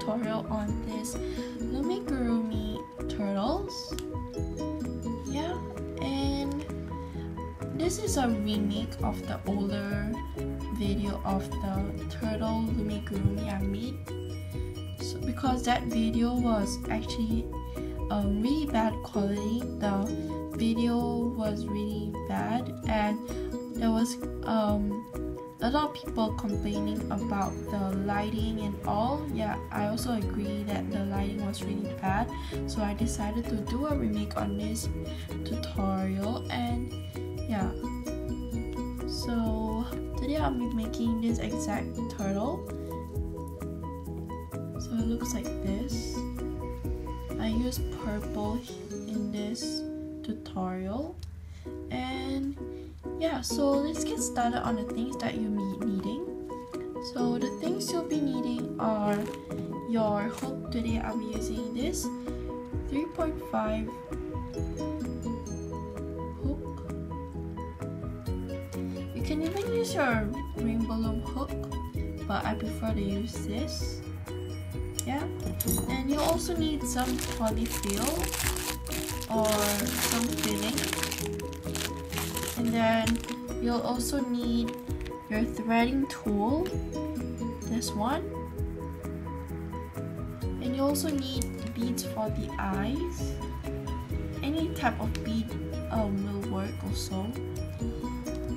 tutorial on this Loomigurumi turtles. Yeah, and this is a remake of the older video of the turtle Loomigurumi I made. So because that video was actually really bad quality, the video was really bad, and there was a lot of people complaining about the lighting and all. Yeah, I also agree that the lighting was really bad, so I decided to do a remake on this tutorial. And yeah, so today I'll be making this exact turtle. So it looks like this. I use purple in this tutorial, and yeah, so let's get started on the things that you'll be needing. So the things you'll be needing are your hook. Today I'll be using this 3.5 hook. You can even use your rainbow loom hook, but I prefer to use this. Yeah, and you also need some polyfill or some filling, and then you'll also need your threading tool, this one, and you also need beads for the eyes. Any type of bead will work also.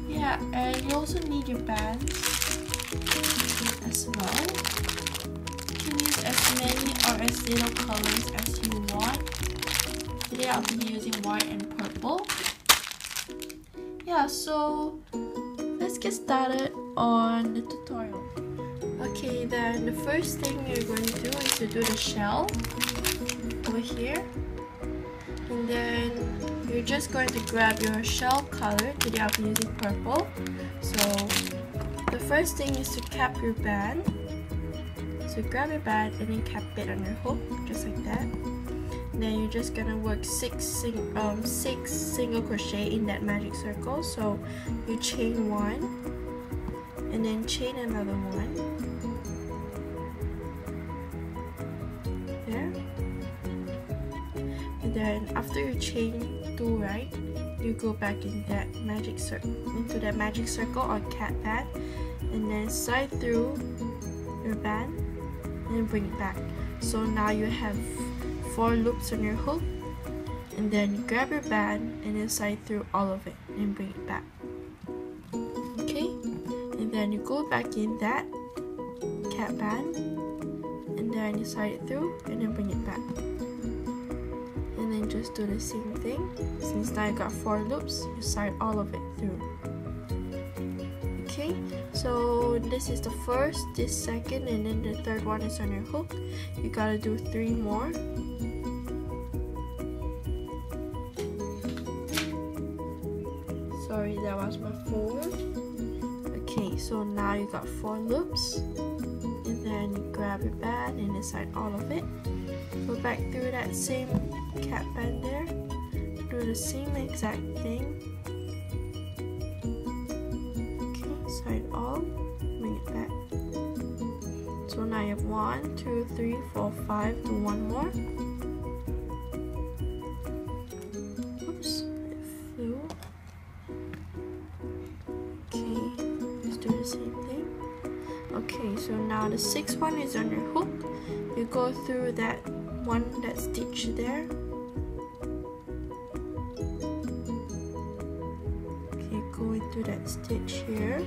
Yeah, and you also need your bands as well. You can use as many or as little colors as you want. Today I'll be using white and purple. Yeah, so let's get started on the tutorial. Okay, then the first thing you're going to do is to do the shell over here, and then you're just going to grab your shell color. Today I'll be using purple. So the first thing is to cap your band. So grab your band and then cap it on your hook, just like that. And then you're just gonna work six single crochet in that magic circle. So you chain one, and then chain another one. There. And then after you chain two, right, you go back in that magic circle, into that magic circle or cat band, and then slide through your band and bring it back. So now you have 4 loops on your hook, and then you grab your band and then slide through all of it and bring it back. Okay, and then you go back in that cat band, and then you slide it through and then bring it back, and then just do the same thing. Since now you got 4 loops, you slide all of it through. Okay, so this is the first, this second, and then the third one is on your hook. You gotta do 3 more. Sorry, that was my phone. Okay, so now you got 4 loops, and then you grab your band and inside all of it. Go back through that same cat band there. Do the same exact thing. Side all, bring it back. So now you have 1, 2, 3, 4, 5, do 1 more. Oops, it flew. Okay, let's do the same thing. Okay, so now the 6th one is on your hook. You go through that one, that stitch there. Okay, go into that stitch here,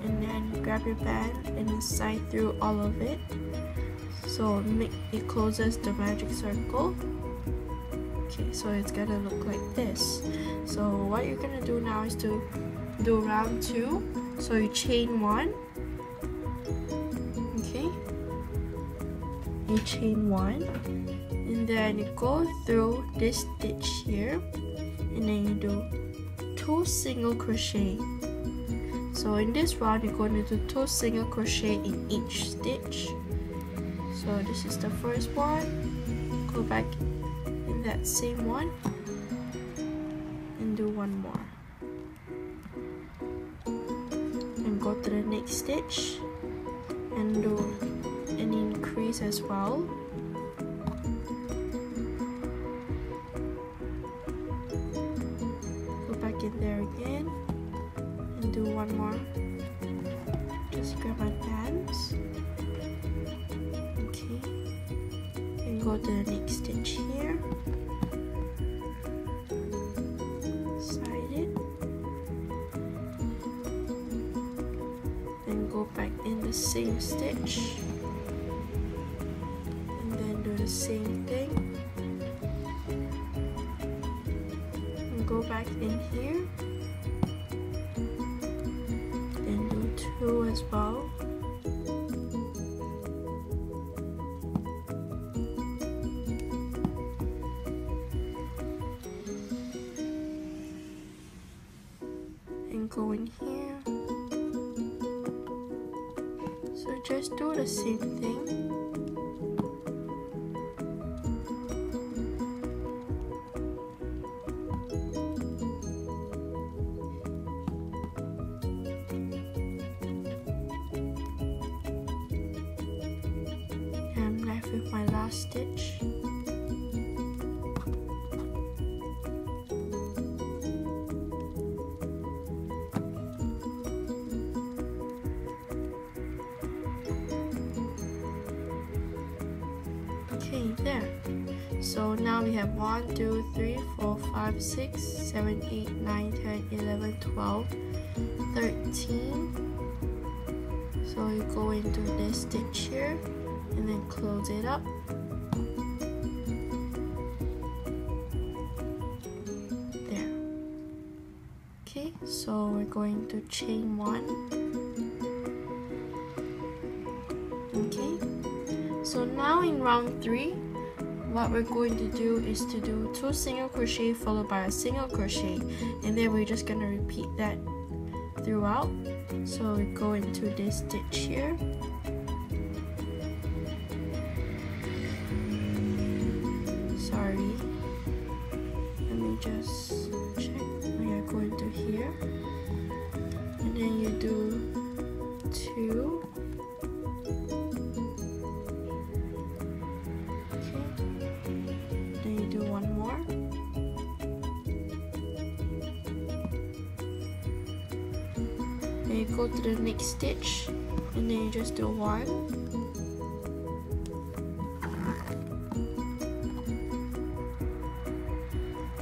and then grab your band and then slide through all of it, so it closes the magic circle. Okay, so it's gonna look like this. So what you're gonna do now is to do round 2. So you chain 1. Okay, you chain 1, and then you go through this stitch here, and then you do 2 single crochet. So in this round, you're going to do 2 single crochet in each stitch. So this is the first one. Go back in that same one and do 1 more. And go to the next stitch and do an increase crease as well. Go back in there again and do one more. Just grab my bands. Okay. And go to the next stitch here. Side it. Then go back in the same stitch. And then do the same thing. And go back in here. Then do 2 as well. And go in here. So just do the same thing. I'm left with my last stitch. Okay, there. So now we have 1, 2, 3, 4, 5, 6, 7, 8, 9, 10, 11, 12, 13. So you go into this stitch here and then close it up. There. Okay, so we're going to chain 1. Okay, so now in round 3, what we're going to do is to do 2 single crochet followed by a single crochet, and then we're just gonna repeat that throughout. So we go into this stitch here. Sorry, let me just check. We are going to here, and then you do 2. Okay, then you do 1 more. Then you go to the next stitch, and then you just do 1.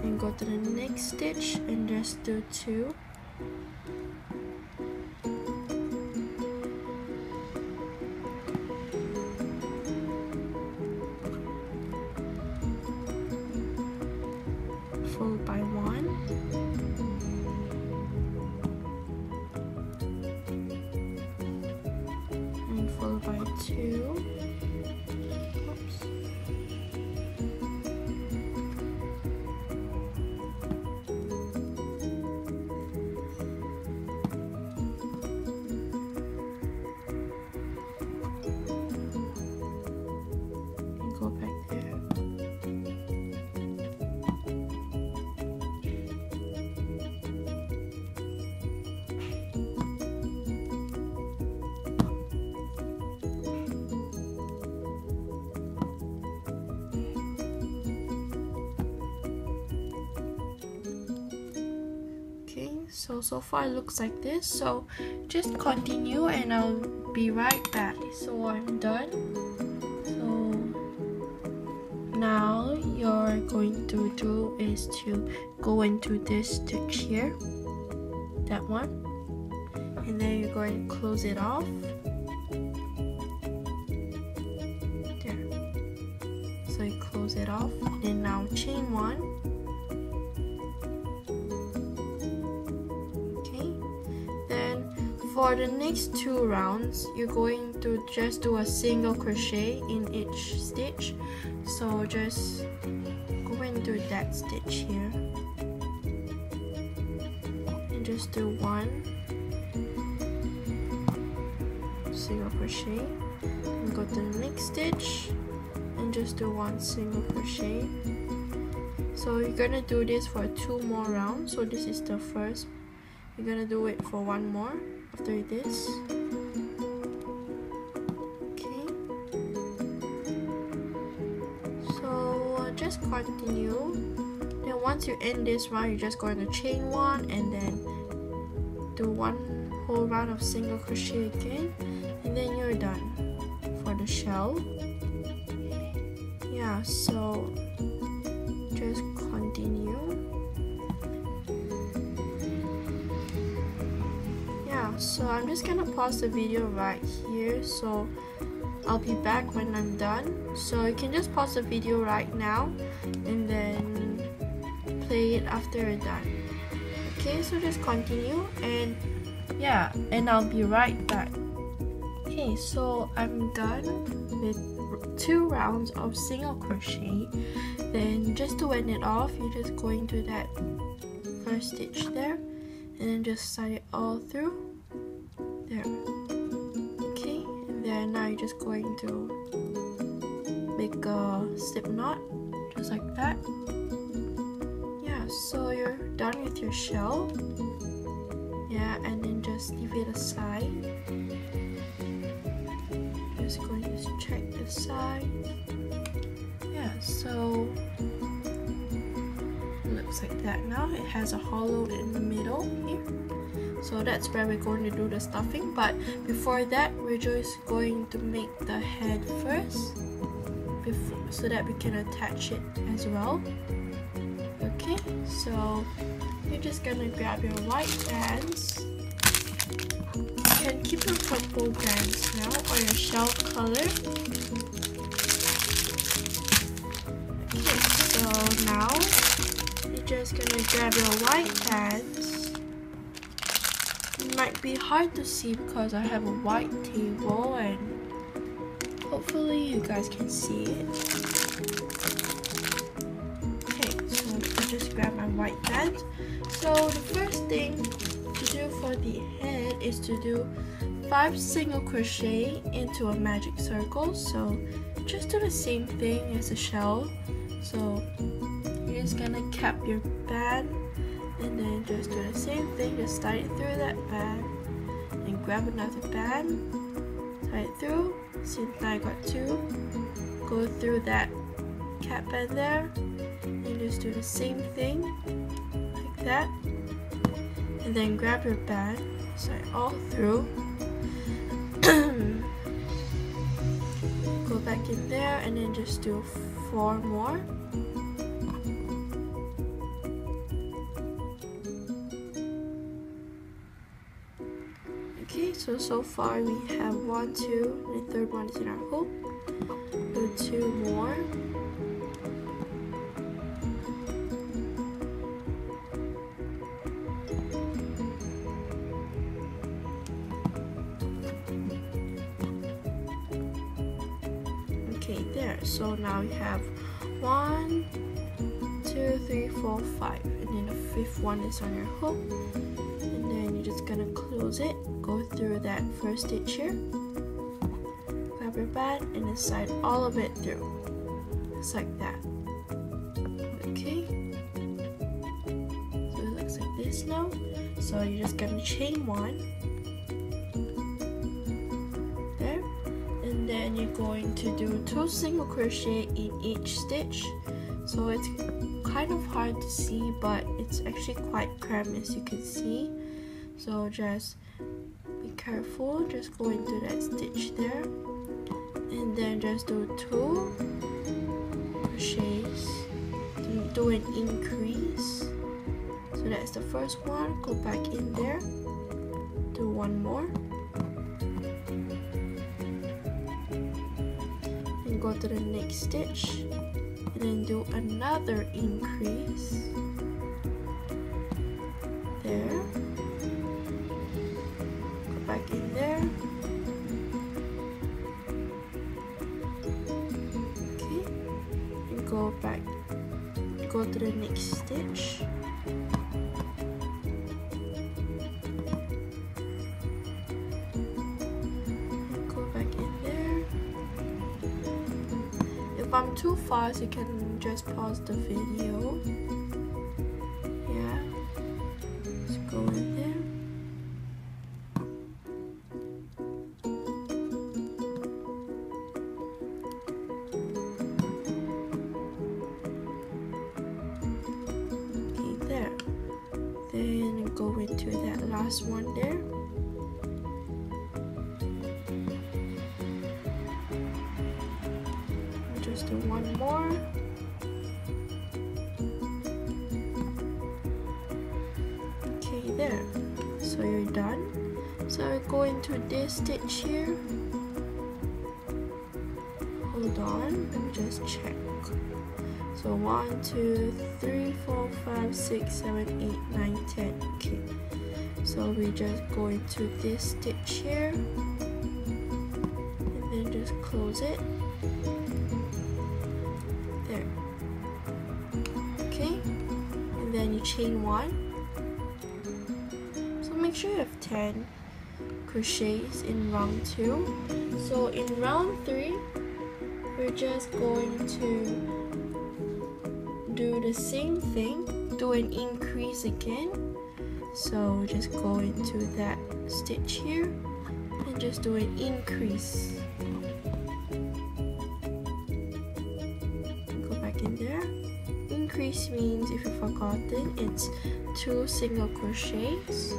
And go to the next stitch and just do 2. Followed by 1. And followed by 2. Oops. And go back there. So far it looks like this, so just continue and I'll be right back. So I'm done. So now you're going to do is to go into this stitch here, that one, and then you're going to close it off. There. So you close it off, and now chain 1. For the next 2 rounds, you're going to just do a single crochet in each stitch. So just go into that stitch here and just do 1 single crochet, and go to the next stitch and just do 1 single crochet. So you're gonna do this for 2 more rounds. So this is the first. You're gonna do it for 1 more after this. Okay. continue. Then once you end this round, you're just going to chain one and then do one whole round of single crochet again, and then you're done for the shell. Yeah, so just continue. Yeah, so I'm just gonna pause the video right here, so I'll be back when I'm done. So you can just pause the video right now and then play it after you're done. Okay, so just continue, and yeah, and I'll be right back. Okay, so I'm done with 2 rounds of single crochet. Then just to end it off, you're just going to that first stitch there and then just tie it all through there. Okay, and then now you're just going to make a slip knot just like that. Yeah, so you're done with your shell. Yeah, and then just leave it aside. Just going to check the side. Yeah, so it looks like that now. It has a hollow in the middle here. So that's where we're going to do the stuffing. But before that, we're just going to make the head first, so that we can attach it as well. Okay, so you're just gonna grab your white bands. You can keep your purple bands now, or your shell color. Okay, so now you're just gonna grab your white bands. It might be hard to see because I have a white table, and hopefully you guys can see it. Just grab my white band. So the first thing to do for the head is to do 5 single crochet into a magic circle. So just do the same thing as the shell. So you're just gonna cap your band and then just do the same thing. Just tie it through that band and grab another band, tie it through. Since I got 2, go through that cap band there. And just do the same thing like that, and then grab your band, tie it all through, go back in there, and then just do 4 more. Okay, so far we have 1, 2, and the third one is in our hook. Do 2 more. There, so now you have 1, 2, 3, 4, 5, and then the 5th one is on your hook, and then you're just gonna close it, go through that first stitch here, grab your band, and then slide all of it through, just like that. Okay, so it looks like this now. So you're just gonna chain 1. Then you're going to do 2 single crochet in each stitch. So it's kind of hard to see, but it's actually quite cramped as you can see. So just be careful, just go into that stitch there, and then just do 2 crochets, do an increase. So that's the first one, go back in there, do 1 more. Go to the next stitch and then do another increase there, go back in there. Okay, and go back, go to the next stitch, if I'm too fast, you can just pause the video. Yeah, let's go in there. go into that last one there. Just do one more. Okay, there. So you're done. So I go into this stitch here. Hold on, let me just check. So 1, 2, 3, 4, 5, 6, 7, 8, 9, 10. Okay. So we just go into this stitch here and then just close it. There. Okay. And then you chain 1. So make sure you have 10 crochets in round 2. So in round 3, we're just going to do the same thing, do an increase again. So just go into that stitch here and just do an increase. Go back in there. Increase means, if you've forgotten, it's 2 single crochets.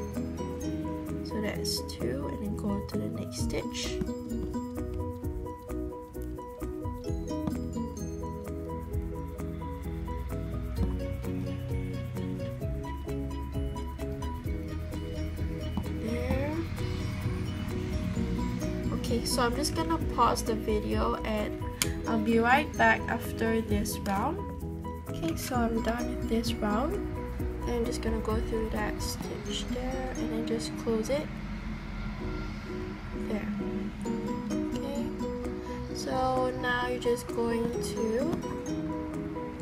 So that's 2, and then go to the next stitch. There. Okay, so I'm just gonna pause the video and I'll be right back after this round. Okay, so I'm done with this round. And I'm just gonna go through that stitch there and then just close it. There. Okay. So now you're just going to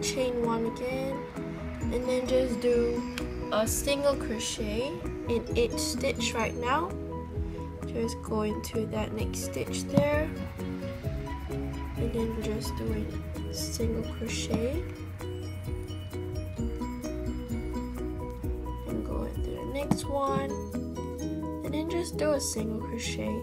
chain 1 again and then just do a single crochet in each stitch right now. Just go into that next stitch there and then just do a single crochet. Next one, and then just do a single crochet.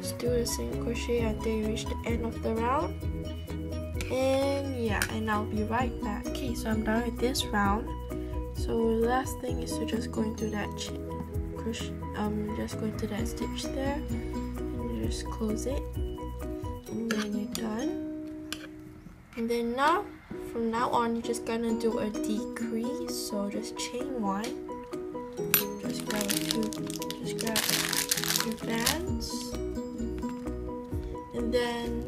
Just do a single crochet until you reach the end of the round. And yeah, and I'll be right back. Okay, so I'm done with this round. So last thing is to just go into that crochet, just go into that stitch there and you just close it. And then you're done. And then now, from now on, you're just gonna do a decrease. So just chain 1. Just grab 2 bands. And then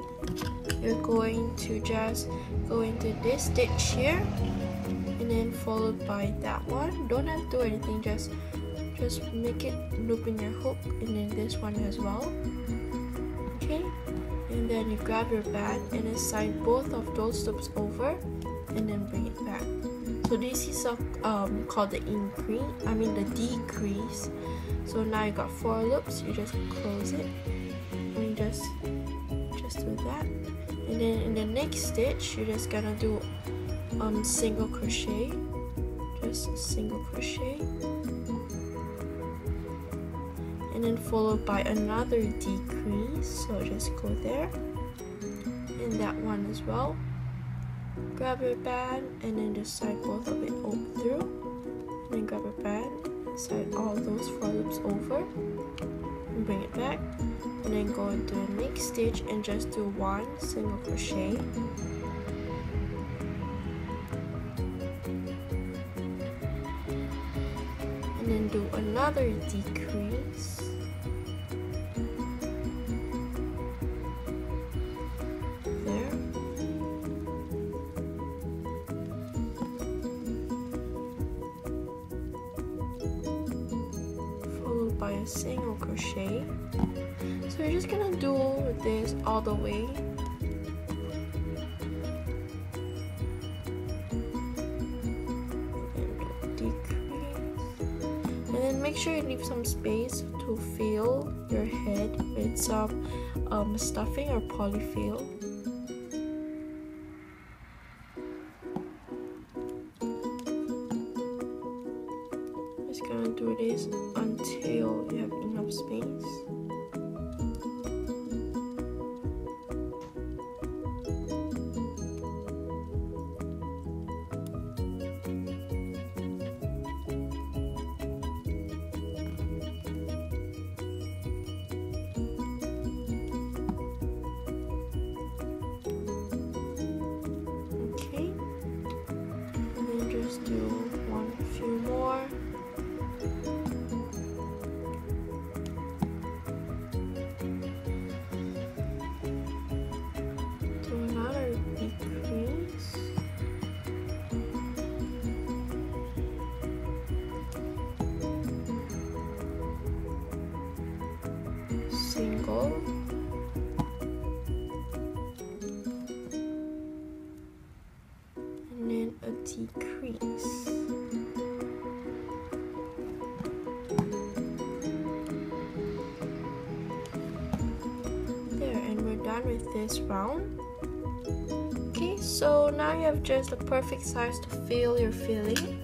you're going to just go into this stitch here, and then followed by that one. Don't have to do anything. Just make it loop in your hook, and then this one as well. Okay. And then you grab your band and then slide both of those loops over and then bring it back. So this is called the the decrease. So now you got 4 loops, you just close it and you just do that. And then in the next stitch, you're just gonna do single crochet, just single crochet, and then followed by another decrease. So just go there, and that one as well. Grab your band and then just slide both of it through, and then grab your band, slide all those 4 loops over, and bring it back, and then go into the next stitch and just do 1 single crochet. And then do another decrease. There. Followed by a single crochet. So you're just gonna do this all the way. Make sure you leave some space to fill your head with some stuffing or polyfill. Just gonna do this until you have enough space. decrease. There, and we're done with this round. Okay, so now you have just the perfect size to fill your filling.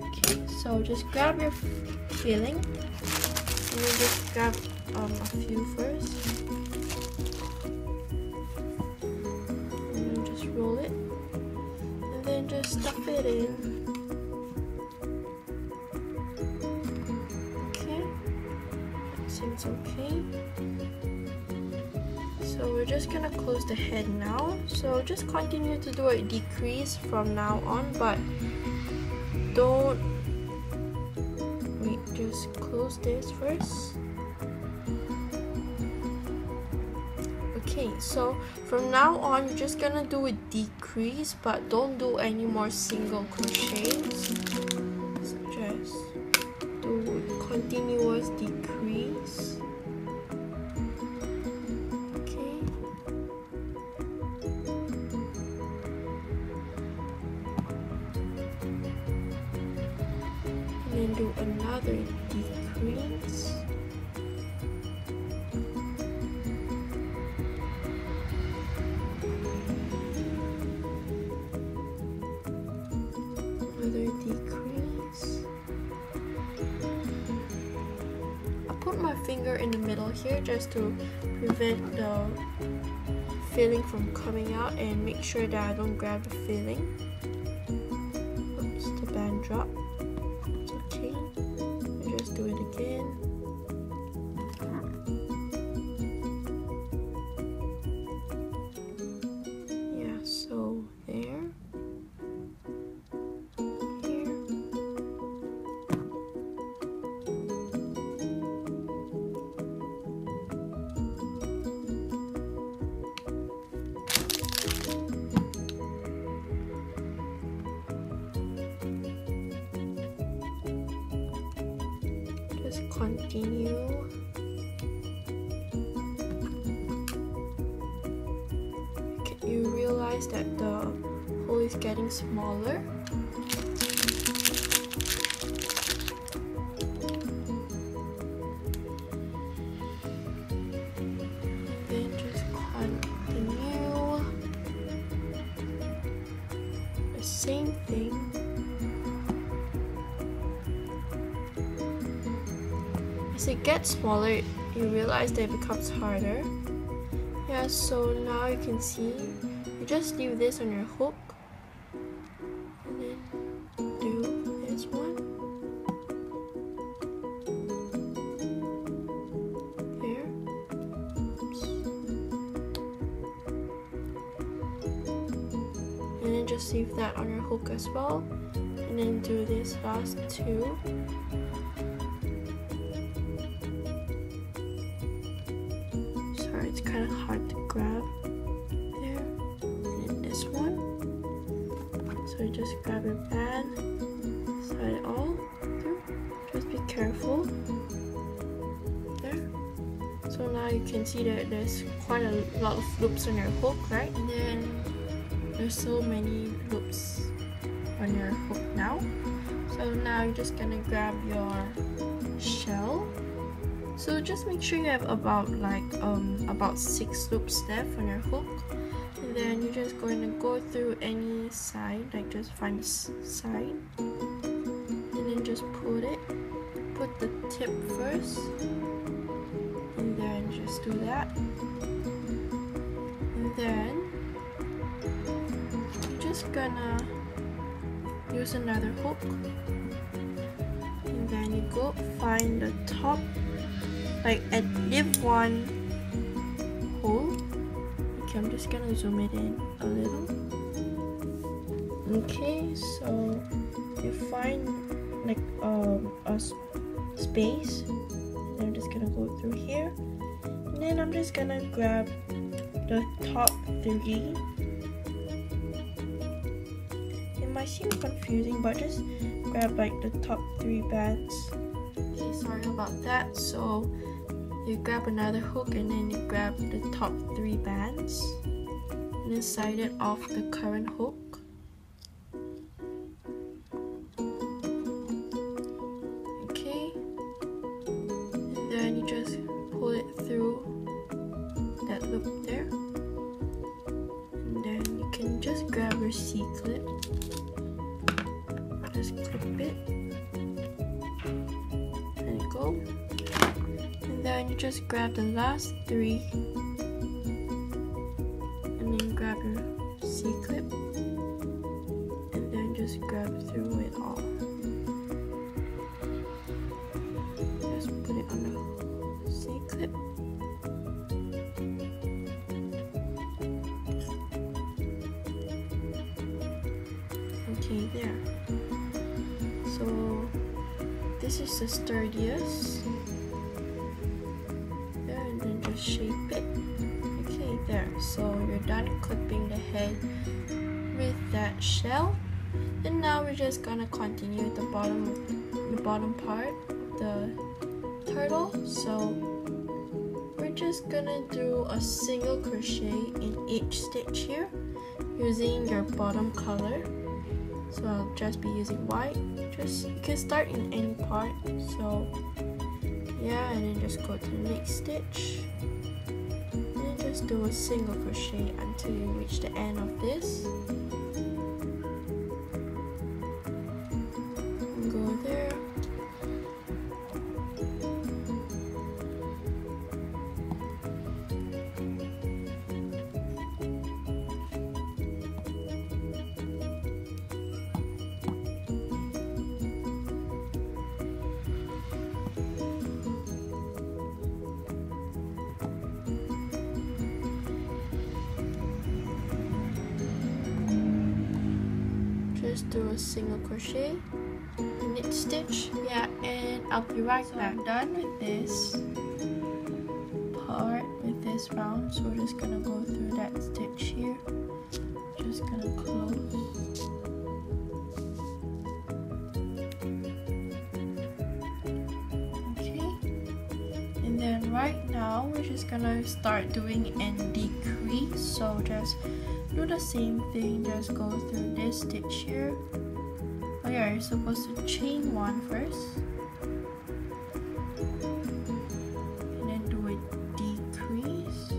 Okay, so just grab your filling and then just grab a few first. And then just roll it. And then just stuff it in. Okay, that seems okay. So we're just gonna close the head now. So just continue to do a decrease from now on, but don't wait, just close this first. Okay, so from now on you're just gonna do a decrease, but don't do any more single crochets. So just do continuous decrease. Then do another decrease. Another decrease. I put my finger in the middle here just to prevent the filling from coming out and make sure that I don't grab the filling. Oops, the band dropped. Okay, just do it again. Yeah, so there. Here. Just continue. Okay, you realize that the hole is getting smaller. Then just continue the same thing. As it gets smaller, you realize that it becomes harder. Yeah, so now you can see, you just leave this on your hook and then do this one. There. Oops. And then just leave that on your hook as well. And then do this last two. It's kind of hard to grab there, and then this one. So you just grab your band, slide it all through. Just be careful. There. So now you can see that there's quite a lot of loops on your hook, right? And then there's so many loops on your hook now. So now you're just gonna grab your shell. So just make sure you have about 6 loops left on your hook, and then you're just going to go through any side, like just find the side, and then just put the tip first, and then just do that, and then you're just gonna use another hook, and then you go find the top. Like leave one hole. Okay, I'm just gonna zoom it in a little. Okay, so you find like a space, and I'm just gonna go through here, and then I'm just gonna grab the top 3. It might seem confusing, but just grab like the top 3 bands. Okay, sorry about that. So you grab another hook and then you grab the top 3 bands and then slide it off the current hook. your C-clip. Just clip it. There you go. And then you just grab the last 3 and then grab your C-clip and then just grab through it all. Just put it on the C-clip. Okay, there. So this is the sturdiest. There, and then just shape it. Okay, there. So you're done clipping the head with that shell. And now we're just gonna continue the bottom part of the turtle. So we're just gonna do a single crochet in each stitch here using your bottom color. So I'll just be using white. You can start in any part. So yeah, and then just go to the next stitch and then just do a single crochet until you reach the end of this. And go there. Just do a single crochet in each stitch. Yeah, and I'll be right back. I'm done with this part, with this round, so we're just gonna go through that stitch here. Just gonna close. Okay, and then right now we're just gonna start doing a decrease. So just do the same thing, just go through this stitch here. Oh yeah, you're supposed to chain 1 first. And then do a decrease.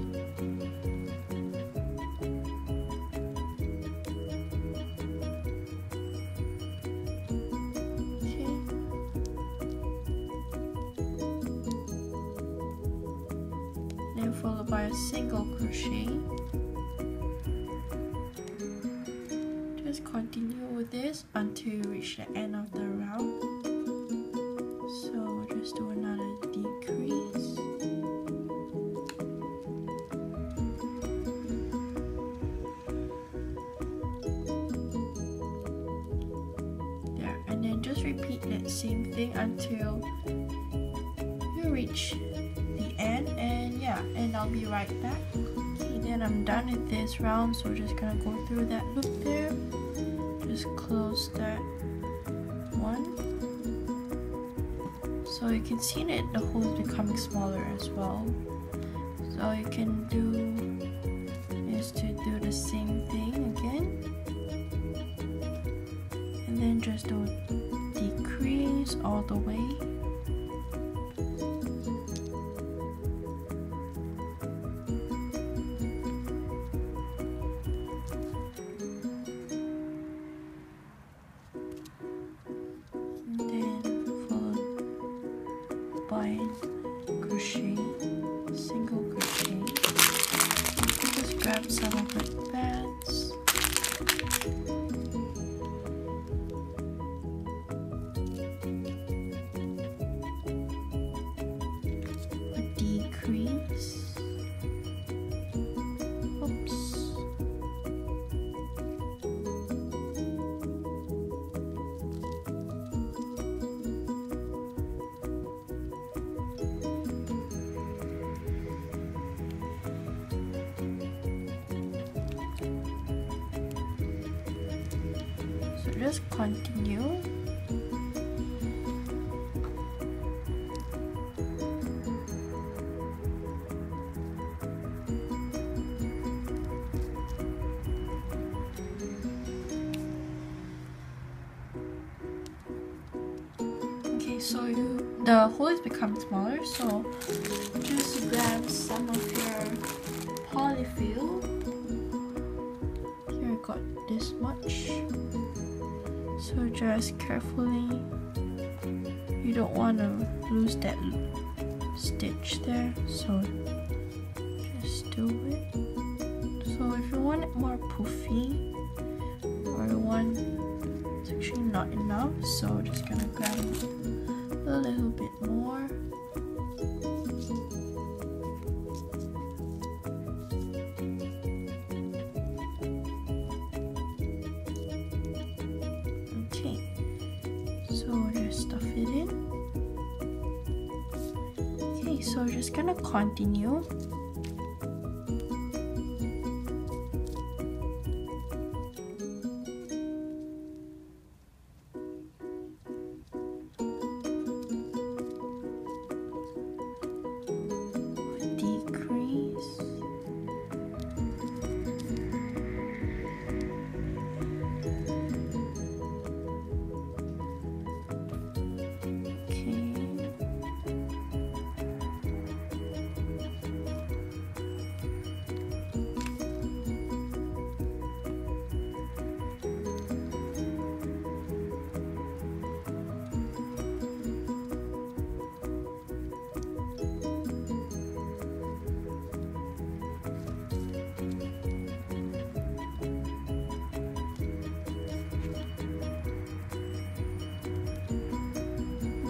Okay. Then followed by a single crochet. Continue with this until you reach the end of the round. So we'll just do another decrease. There, and then just repeat that same thing until you reach the end. And yeah, and I'll be right back. Okay, then I'm done with this round, so we're just gonna go through that loop there. Just close that one. So you can see that the hole is becoming smaller as well. So you can do is to do the same thing again. And then just do a decrease all the way. By crochet, single crochet. Just grab some of the bands. A decrease. Oops. Just continue. Okay, so the hole is becoming smaller, so just grab some of your polyfill. Here you got this much. So just carefully, you don't want to lose that stitch there, so just do it. So if you want it more poofy, or you want it's actually not enough, so just gonna grab a little bit more. Okay, so just stuff it in. Okay, so just gonna continue.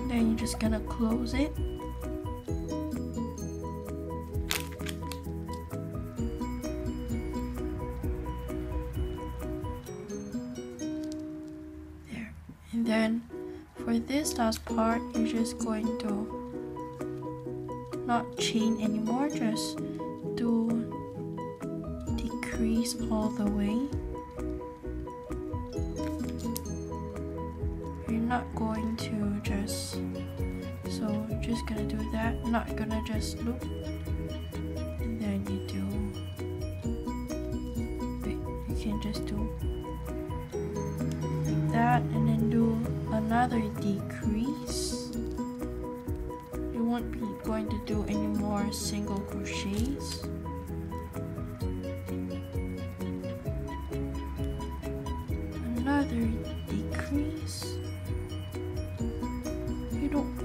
Then you're just gonna close it. There. And then for this last part, you're just going to not chain anymore, just do decrease all the way. You're not going to just, so you're just gonna do that, not gonna just loop, and then you do, wait, you can just do like that, and then do another decrease. You won't be going to do any more single crochets. Another decrease.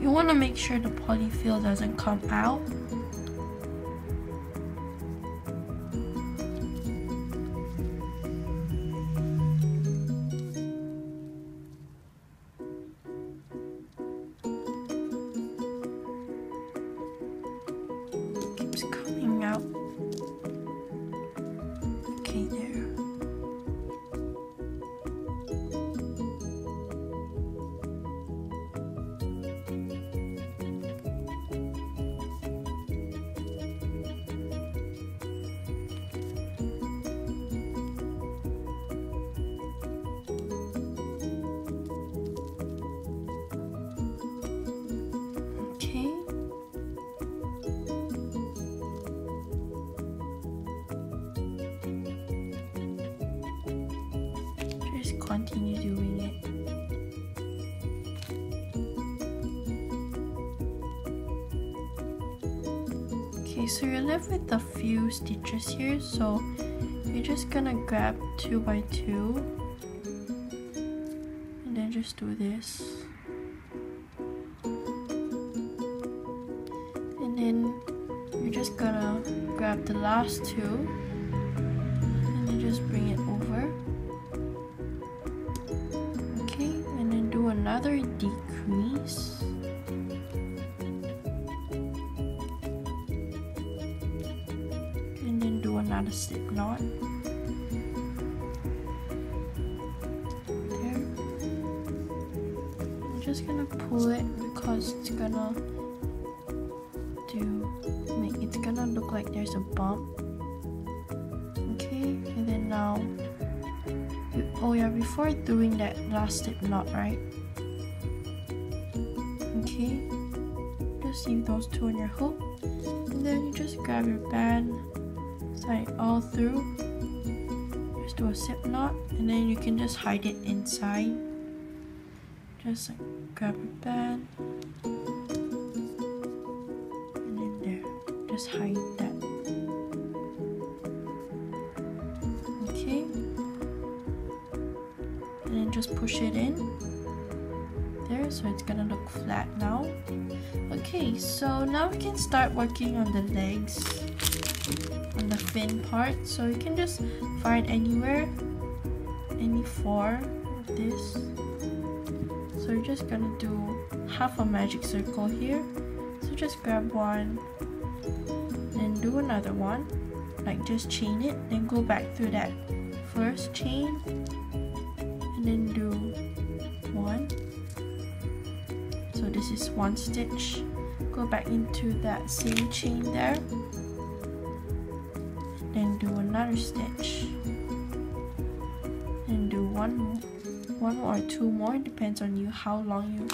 You want to make sure the polyfill doesn't come out. It keeps coming out. Okay, there. Continue doing it. Okay, so you're left with a few stitches here, so you're just gonna grab 2 by 2 and then just do this, and then you're just gonna grab the last 2 and then just bring it over. Another decrease, and then do another slip knot there. I'm just gonna pull it because it's gonna look like there's a bump. Okay, and then now oh yeah, before doing that last slip knot, right? Okay, just leave those 2 on your hook, and then you just grab your band, tie it all through, just do a slip knot, and then you can just hide it inside. Just like grab your band, and then there, just hide that. Okay, just push it in there, so it's gonna look flat now. Okay, so now we can start working on the legs, on the fin part. So you can just find anywhere, any four of this. So you're just gonna do half a magic circle here. So just grab one, then do another one, like just chain it, then go back through that first chain, and then do one. So this is one stitch. Go back into that same chain there, then do another stitch, and do one or two more, depends on you how long you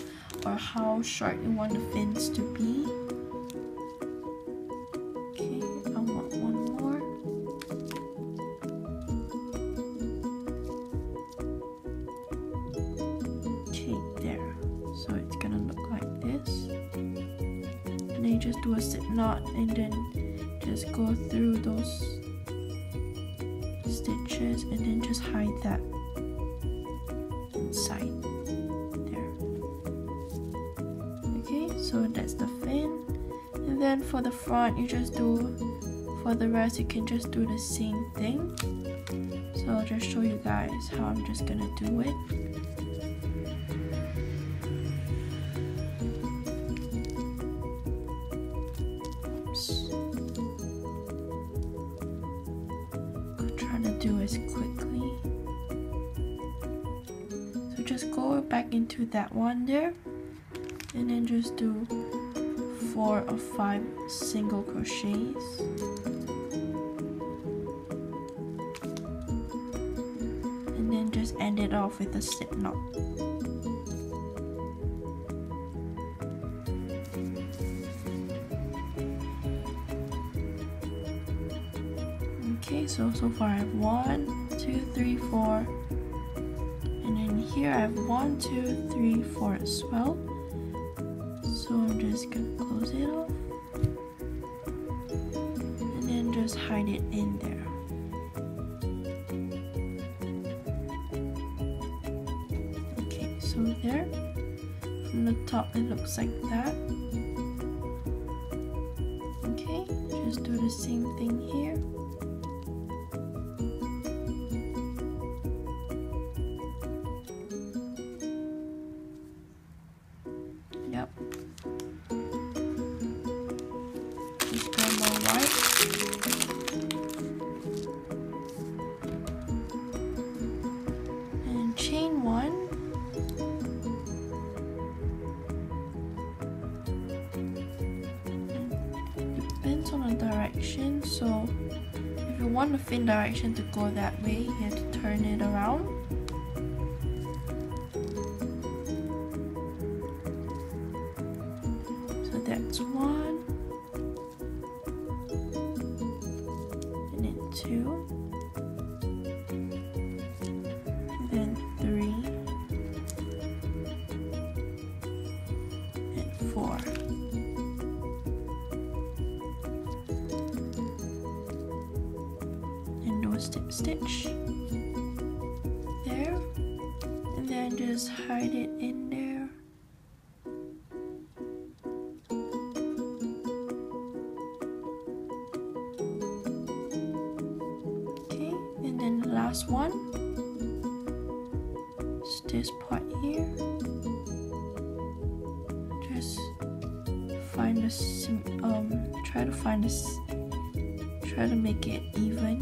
or how short you want the fins to be. Okay, I want one more. Okay, there. So it's gonna look like this. And then you just do a slip knot and then just go through those stitches and then just hide that inside there. Okay, so that's the fin. And then for the front, you just do, for the rest you can just do the same thing. So I'll just show you guys how I'm just gonna do it. Do as quickly. So just go back into that one there and then just do 4 or 5 single crochets. And then just end it off with a slip knot. Okay, so far I have 1, 2, 3, 4, and then here I have 1, 2, 3, 4 as well. So I'm just gonna close it off and then just hide it in there. Okay, so there, from the top it looks like that. Okay, just do the same thing here. Yep. Just grab more white. And chain one. It depends on the direction, so if you want the fin direction to go that way, you have to turn it around. That's 1, and then 2, and then 3, and 4. And do a stitch there, and then just hide it in there. Last one is this part here. Just find a try to make it even.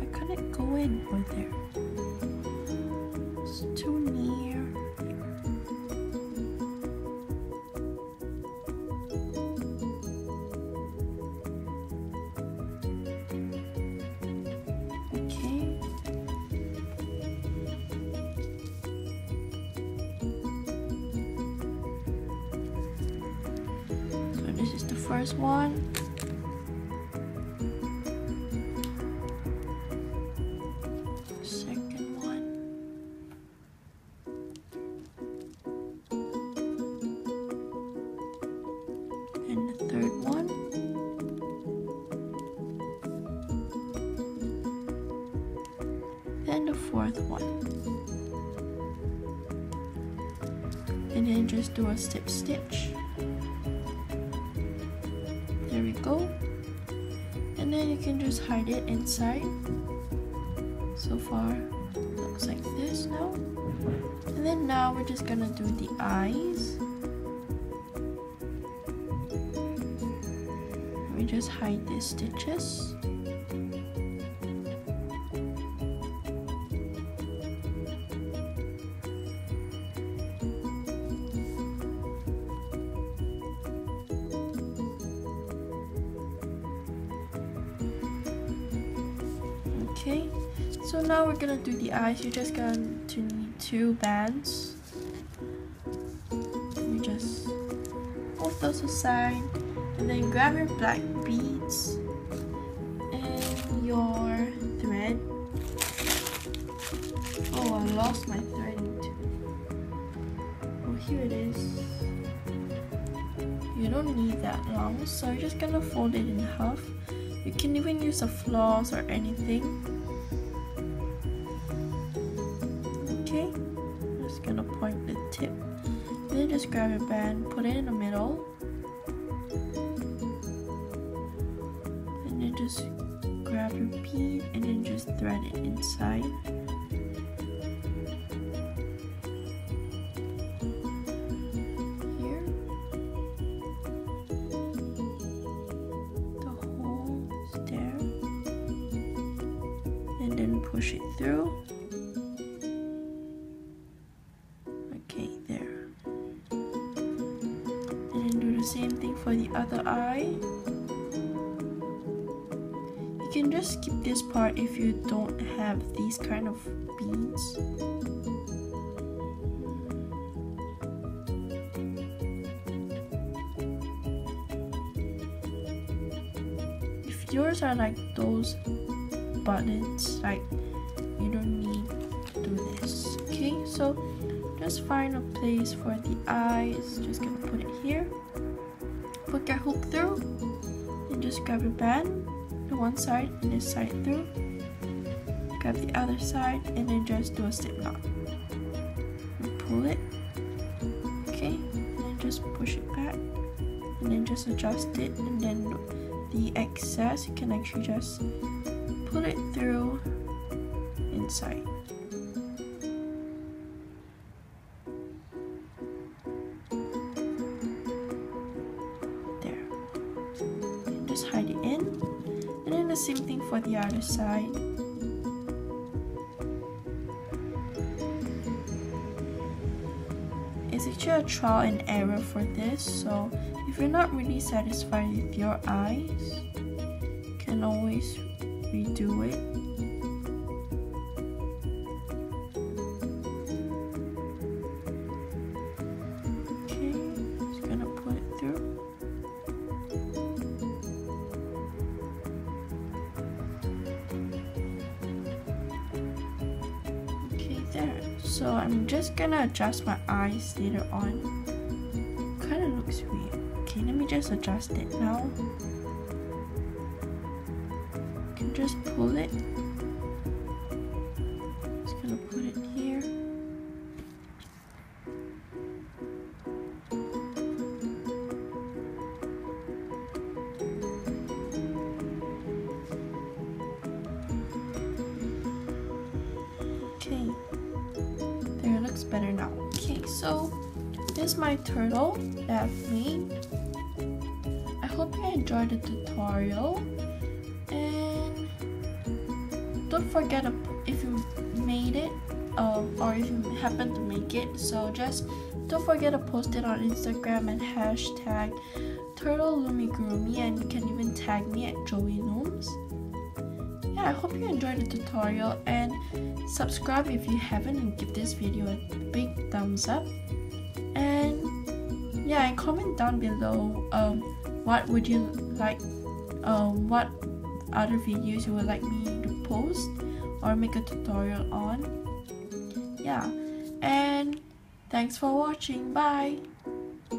I couldn't go in over there. It's too near. This is the first one. Second one. And the third one. fourth one. And then just do a slip stitch. There we go. And then you can just hide it inside. So far, looks like this now. And then now we're just gonna do the eyes. We just hide these stitches. Okay, so now we're gonna do the eyes. You're just going to need 2 bands. You just move those aside, and then grab your black beads and your thread. Oh, I lost my thread. Oh, here it is. You don't need that long, so you're just gonna fold it in half. You can even use a floss or anything. Okay, I'm just gonna point the tip. Then just grab your band, put it in the middle. And then just grab your bead and then just thread it inside. And then push it through. Okay, there. And then do the same thing for the other eye. You can just skip this part if you don't have these kind of beads. If yours are like those buttons, like, you don't need to do this. Okay, so just find a place for the eyes. Just gonna put it here, put your hook through, and just grab your band, the one side and this side through, grab the other side, and then just do a slip knot and pull it. Okay, and then just push it back, and then just adjust it, and then the excess you can actually just pull it through inside. There. And just hide it in. And then the same thing for the other side. It's actually a trial and error for this, so if you're not really satisfied with your eyes, you can always redo it. Okay, just gonna put it through. Okay, there. So I'm just gonna adjust my eyes later on. Kind of looks weird. Okay, let me just adjust it now. Just pull it. Just gonna put it here. Okay, there, it looks better now. Okay, so this is my turtle that I've made. I hope you enjoyed the tutorial. And don't forget if you made it or if you happen to make it, so just don't forget to post it on Instagram and hashtag #turtle_loomigurumi, and you can even tag me at Joey Looms. Yeah, I hope you enjoyed the tutorial, and subscribe if you haven't, and give this video a big thumbs up. And yeah, and comment down below what would you like, what other videos you would like me to post or make a tutorial on. Yeah, and thanks for watching. Bye.